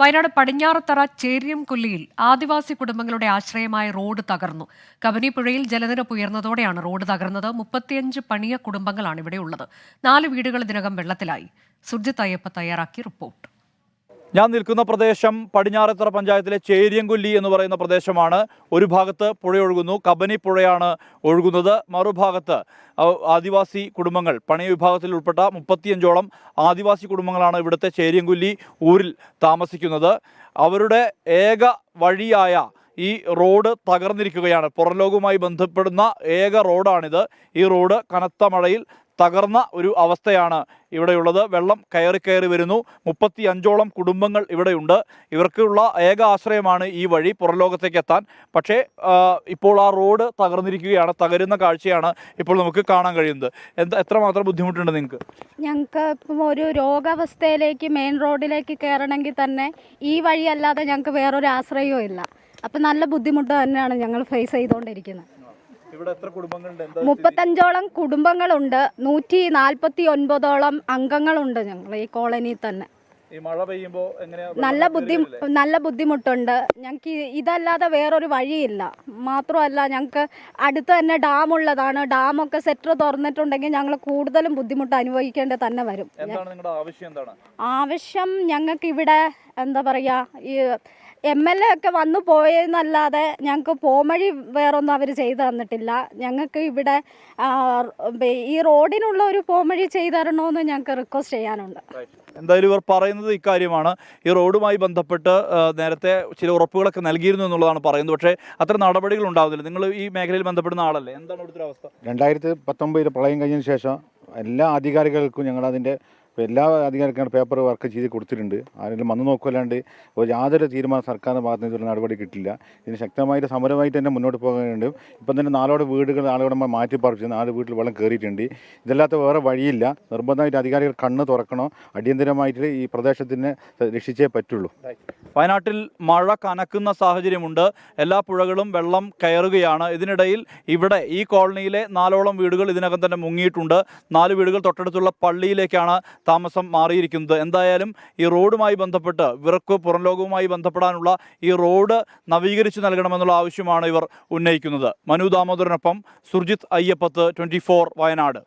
വയനാട് പടിഞ്ഞാറത്തറ ചേരിയംകൊല്ലിയിൽ ആദിവാസി കുടുംബങ്ങളുടെ ആശ്രയമായ റോഡ് തകർന്നു. കബനിപ്പുഴയിൽ ജലനിരപ്പ് ഉയർന്നതോടെയാണ് റോഡ് തകർന്നത്. 35 പണിയ കുടുംബങ്ങളാണ് ഇവിടെയുള്ളത്. 4 വീടുകൾ ഇതിനകം വെള്ളത്തിലായി. സുർജിത് അയ്യപ്പ തയ്യാറാക്കിയ റിപ്പോർട്ട്. ഞാൻ നിൽക്കുന്ന പ്രദേശം പടിഞ്ഞാറത്തറ പഞ്ചായത്തിലെ ചേരിയംകൊല്ലി എന്ന് പറയുന്ന പ്രദേശമാണ്. ഒരു ഭാഗത്ത് പുഴയൊഴുകുന്നു, കബനി പുഴയാണ് ഒഴുകുന്നത്. മറുഭാഗത്ത് ആദിവാസി കുടുംബങ്ങൾ, പണിയ വിഭാഗത്തിൽ ഉൾപ്പെട്ട 35ഓളം ആദിവാസി കുടുംബങ്ങളാണ് ഇവിടുത്തെ ചേരിയംകൊല്ലി ഊരിൽ താമസിക്കുന്നത്. അവരുടെ ഏക വഴിയായ ഈ റോഡ് തകർന്നിരിക്കുകയാണ്. പുറംലോകവുമായി ബന്ധപ്പെടുന്ന ഏക റോഡാണിത്. ഈ റോഡ് കനത്ത മഴയിൽ തകർന്ന ഒരു അവസ്ഥയാണ് ഇവിടെയുള്ളത്. വെള്ളം കയറി വരുന്നു. 35ഓളം കുടുംബങ്ങൾ ഇവിടെയുണ്ട്. ഇവർക്കുള്ള ഏക ആശ്രയമാണ് ഈ വഴി പുറംലോകത്തേക്ക് എത്താൻ. പക്ഷേ ഇപ്പോൾ ആ റോഡ് തകർന്നിരിക്കുകയാണ്. തകരുന്ന കാഴ്ചയാണ് ഇപ്പോൾ നമുക്ക് കാണാൻ കഴിയുന്നത്. എത്രമാത്രം ബുദ്ധിമുട്ടുണ്ട് നിങ്ങൾക്ക്? ഞങ്ങൾക്ക് ഇപ്പം ഒരു രോഗാവസ്ഥയിലേക്ക് മെയിൻ റോഡിലേക്ക് കയറണമെങ്കിൽ തന്നെ ഈ വഴിയല്ലാതെ ഞങ്ങൾക്ക് വേറൊരു ആശ്രയവും ഇല്ല. അപ്പം നല്ല ബുദ്ധിമുട്ട് തന്നെയാണ് ഞങ്ങൾ ഫേസ് ചെയ്തുകൊണ്ടിരിക്കുന്നത്. 35ഓളം കുടുംബങ്ങളുണ്ട്. 149ഓളം അംഗങ്ങളുണ്ട് ഞങ്ങൾ ഈ കോളനിയിൽ തന്നെ. നല്ല ബുദ്ധിമുട്ടുണ്ട് ഞങ്ങൾക്ക്. ഇതല്ലാതെ വേറൊരു വഴിയില്ല. മാത്രമല്ല ഞങ്ങൾക്ക് അടുത്ത് തന്നെ ഡാമുള്ളതാണ്. ഡാമൊക്കെ സെറ്റർ തുറന്നിട്ടുണ്ടെങ്കിൽ ഞങ്ങൾ കൂടുതലും ബുദ്ധിമുട്ട് അനുഭവിക്കേണ്ടി തന്നെ വരും. ആവശ്യം ഞങ്ങൾക്ക് ഇവിടെ എന്താ പറയുക, ഈ MLA ഒക്കെ വന്നു പോയെന്നല്ലാതെ ഞങ്ങൾക്ക് പോംവഴി വേറൊന്നും അവർ ചെയ്തു തന്നിട്ടില്ല. ഞങ്ങൾക്ക് ഇവിടെ ഈ റോഡിനുള്ള ഒരു പോംവഴി ചെയ്തു തരണമെന്ന് ഞങ്ങൾക്ക് റിക്വസ്റ്റ് ചെയ്യാനുണ്ട്. എന്തായാലും ഇവർ പറയുന്നത് ഇക്കാര്യമാണ്. ഈ റോഡുമായി ബന്ധപ്പെട്ട് നേരത്തെ ചില ഉറപ്പുകളൊക്കെ നൽകിയിരുന്നു എന്നുള്ളതാണ് പറയുന്നത്. പക്ഷേ അത്ര നടപടികൾ ഉണ്ടാവുന്നില്ല. നിങ്ങൾ ഈ മേഖലയിൽ ബന്ധപ്പെടുന്ന ആളല്ലേ, എന്താണ് ഇവിടുത്തെ അവസ്ഥ? 2019 പ്രളയം കഴിഞ്ഞതിന് ശേഷം എല്ലാ അധികാരികൾക്കും ഞങ്ങളതിൻ്റെ എല്ലാ അധികാരികളും പേപ്പർ വർക്ക് ചെയ്ത് കൊടുത്തിട്ടുണ്ട്. ആരെങ്കിലും വന്നു നോക്കുകയല്ലാണ്ട് യാതൊരു തീരുമാനം സർക്കാരിൻ്റെ ഭാഗത്ത് നിന്ന് ഒരു നടപടി കിട്ടില്ല. ഇതിന് ശക്തമായിട്ട് സമരമായിട്ട് തന്നെ മുന്നോട്ട് പോകാനുണ്ട്. ഇപ്പം തന്നെ 4 വീടുകൾ ആളുകളെ മാറ്റിപ്പാർപ്പിച്ചു. 4 വീട്ടിൽ വെള്ളം കയറിയിട്ടുണ്ട്. ഇതല്ലാത്ത വേറെ വഴിയില്ല. നിർബന്ധമായിട്ട് അധികാരികൾ കണ്ണ് തുറക്കണോ. അടിയന്തരമായിട്ട് ഈ പ്രദേശത്തിനെ രക്ഷിച്ചേ പറ്റുള്ളൂ. വയനാട്ടിൽ മഴ കനക്കുന്ന സാഹചര്യമുണ്ട്. എല്ലാ പുഴകളും വെള്ളം കയറുകയാണ്. ഇതിനിടയിൽ ഇവിടെ ഈ കോളനിയിലെ 4ഓളം വീടുകൾ ഇതിനകം തന്നെ മുങ്ങിയിട്ടുണ്ട്. 4 വീടുകൾ തൊട്ടടുത്തുള്ള പള്ളിയിലേക്കാണ് താമസം മാറിയിരിക്കുന്നത്. എന്തായാലും ഈ റോഡുമായി ബന്ധപ്പെട്ട് ഇവർക്ക് പുറംലോകവുമായി ബന്ധപ്പെടാനുള്ള ഈ റോഡ് നവീകരിച്ചു നൽകണമെന്നുള്ള ആവശ്യമാണ് ഇവർ ഉന്നയിക്കുന്നത്. മനു ദാമോദരനൊപ്പം സുർജിത് അയ്യപ്പത്ത്, 24 വയനാട്.